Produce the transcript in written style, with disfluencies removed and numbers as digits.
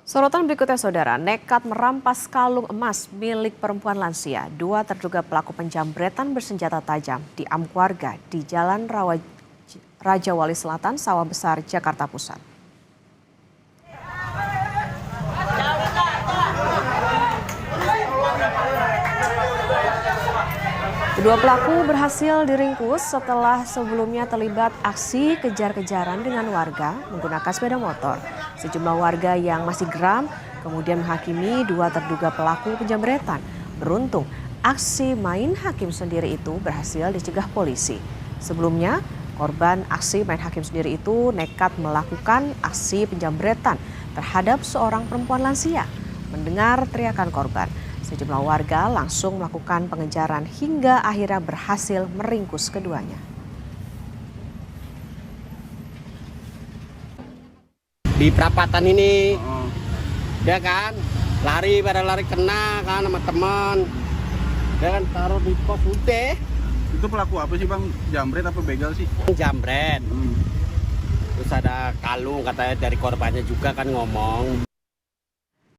Sorotan berikutnya saudara, nekat merampas kalung emas milik perempuan lansia. Dua terduga pelaku penjambretan bersenjata tajam diamuk warga di Jalan Raja Wali Selatan, Sawah Besar, Jakarta Pusat. Kedua pelaku berhasil diringkus setelah sebelumnya terlibat aksi kejar-kejaran dengan warga menggunakan sepeda motor. Sejumlah warga yang masih geram kemudian menghakimi dua terduga pelaku penjambretan. Beruntung, aksi main hakim sendiri itu berhasil dicegah polisi. Sebelumnya, korban aksi main hakim sendiri itu nekat melakukan aksi penjambretan terhadap seorang perempuan lansia. Mendengar teriakan korban, sejumlah warga langsung melakukan pengejaran hingga akhirnya berhasil meringkus keduanya. Di perapatan ini, dia kan lari pada lari kena kan sama teman, dia kan taruh di pos udah. Itu pelaku apa sih bang? Jambret apa begal sih? Jambret. Terus ada kalung katanya dari korbannya juga kan ngomong.